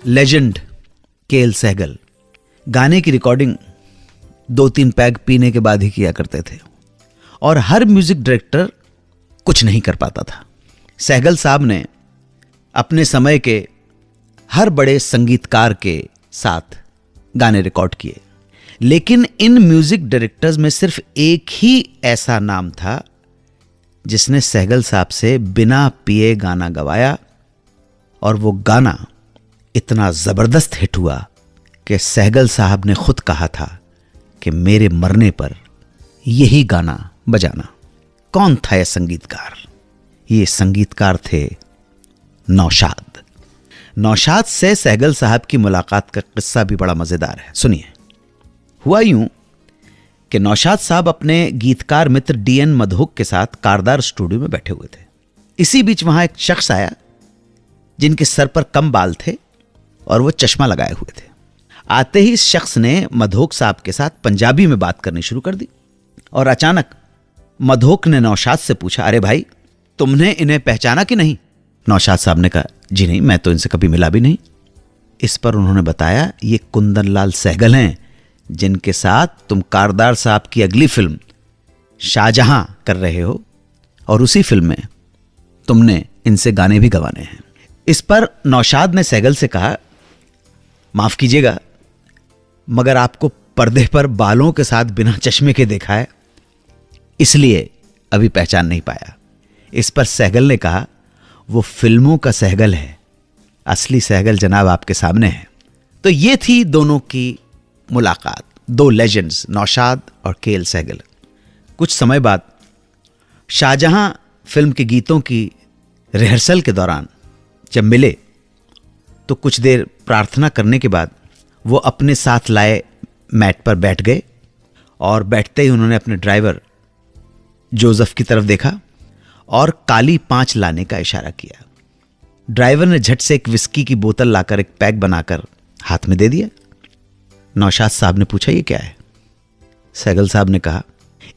Legend KL Sehgal गाने की recording 2-3 peg पीने के बाद ही किया करते थे और हर म्यूजिक डायरेक्टर कुछ नहीं कर पाता था। सहगल साहब ने अपने समय के हर बड़े संगीतकार के साथ गाने रिकॉर्ड किए, लेकिन इन म्यूजिक डायरेक्टर्स में सिर्फ एक ही ऐसा नाम था जिसने सहगल साहब से बिना पिए गाना गवाया, और वो गाना इतना जबरदस्त हिट हुआ कि सहगल साहब ने खुद कहा था कि मेरे मरने पर यही गाना बजाना। कौन था यह संगीतकार? ये संगीतकार थे नौशाद। नौशाद से सहगल साहब की मुलाकात का किस्सा भी बड़ा मजेदार है, सुनिए। हुआ यूं कि नौशाद साहब अपने गीतकार मित्र डीएन मधोक के साथ कारदार स्टूडियो में बैठे हुए थे। इसी बीच वहां एक शख्स आया जिनके सर पर कम बाल थे और वो चश्मा लगाए हुए थे। आते ही इस शख्स ने मधोक साहब के साथ पंजाबी में बात करनी शुरू कर दी और अचानक मधोक ने नौशाद से पूछा, अरे भाई, तुमने इन्हें पहचाना कि नहीं? नौशाद साहब ने कहा, जी नहीं, मैं तो इनसे कभी मिला भी नहीं। इस पर उन्होंने बताया, ये कुंदन लाल सहगल हैं जिनके साथ तुम कारदार साहब की अगली फिल्म शाहजहां कर रहे हो और उसी फिल्म में तुमने इनसे गाने भी गवाने हैं। इस पर नौशाद ने सहगल से कहा, माफ कीजिएगा, मगर आपको पर्दे पर बालों के साथ बिना चश्मे के देखा है, इसलिए अभी पहचान नहीं पाया। इस पर सहगल ने कहा, वो फिल्मों का सहगल है, असली सहगल जनाब आपके सामने है। तो ये थी दोनों की मुलाकात, दो लेजेंड्स नौशाद और केएल सहगल। कुछ समय बाद शाहजहां फिल्म के गीतों की रिहर्सल के दौरान जब मिले तो कुछ देर प्रार्थना करने के बाद वो अपने साथ लाए मैट पर बैठ गए और बैठते ही उन्होंने अपने ड्राइवर जोसेफ की तरफ देखा और काली 5 लाने का इशारा किया। ड्राइवर ने झट से एक विस्की की बोतल लाकर एक पैक बनाकर हाथ में दे दिया। नौशाद साहब ने पूछा, ये क्या है? सहगल साहब ने कहा,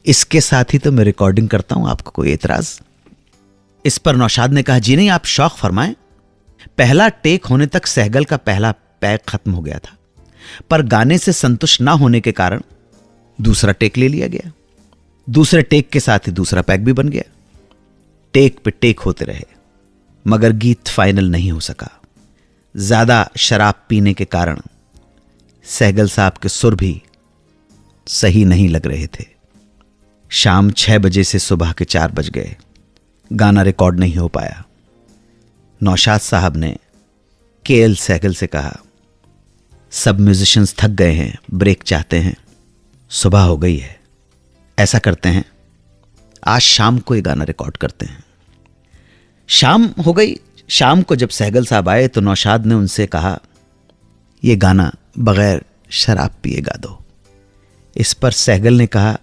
इसके साथ ही तो मैं रिकॉर्डिंग करता हूं, आपको कोई एतराज? इस पर नौशाद ने कहा, जी नहीं, आप शौक फरमाएं। पहला टेक होने तक सहगल का पहला पैक खत्म हो गया था, पर गाने से संतुष्ट ना होने के कारण दूसरा टेक ले लिया गया। दूसरे टेक के साथ ही दूसरा पैक भी बन गया। टेक पे टेक होते रहे मगर गीत फाइनल नहीं हो सका। ज्यादा शराब पीने के कारण सहगल साहब के सुर भी सही नहीं लग रहे थे। शाम 6 बजे से सुबह के 4 बज गए, गाना रिकॉर्ड नहीं हो पाया। नौशाद साहब ने केएल सहगल से कहा, सब म्यूजिशियंस थक गए हैं, ब्रेक चाहते हैं, सुबह हो गई है, ऐसा करते हैं आज शाम को ये गाना रिकॉर्ड करते हैं। शाम हो गई। शाम को जब सहगल साहब आए तो नौशाद ने उनसे कहा, यह गाना बगैर शराब पिए गा दो। इस पर सहगल ने कहा,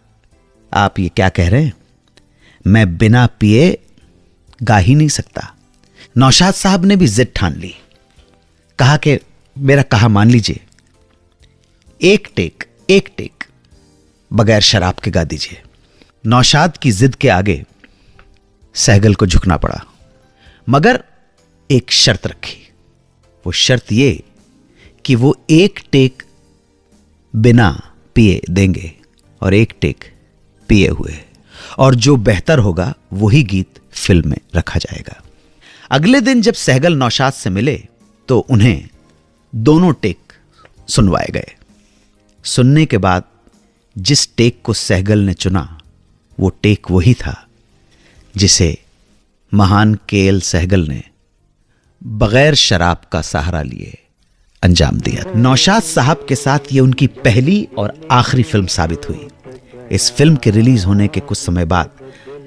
आप ये क्या कह रहे हैं, मैं बिना पिए गा ही नहीं सकता। नौशाद साहब ने भी जिद ठान ली, कहा कि मेरा कहा मान लीजिए, एक टेक बगैर शराब के गा दीजिए। नौशाद की जिद के आगे सहगल को झुकना पड़ा, मगर एक शर्त रखी। वो शर्त ये कि वो एक टेक बिना पिए देंगे और एक टेक पिए हुए, और जो बेहतर होगा वही गीत फिल्म में रखा जाएगा। अगले दिन जब सहगल नौशाद से मिले तो उन्हें दोनों टेक सुनवाए गए। सुनने के बाद जिस टेक को सहगल ने चुना वो टेक वही था जिसे महान केएल सहगल ने बगैर शराब का सहारा लिए अंजाम दिया। नौशाद साहब के साथ ये उनकी पहली और आखिरी फिल्म साबित हुई। इस फिल्म के रिलीज होने के कुछ समय बाद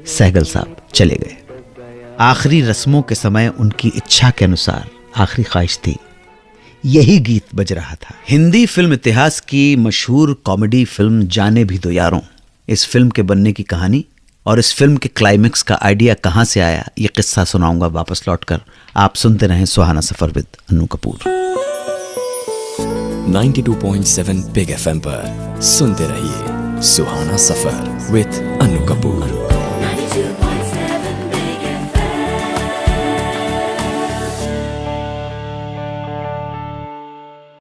सहगल साहब चले गए। आखिरी रस्मों के समय उनकी इच्छा के अनुसार आखिरी ख्वाहिश थी, यही गीत बज रहा था। हिंदी फिल्म इतिहास की मशहूर कॉमेडी फिल्म जाने भी दो यारों, इस फिल्म के बनने की कहानी और इस फिल्म के क्लाइमेक्स का आइडिया कहां से आया, ये किस्सा सुनाऊंगा वापस लौटकर। आप सुनते रहें Suhana Safar with Annu Kapoor. 92.7 big FM पर सुनते रहिए सुहाना सफर विद अनु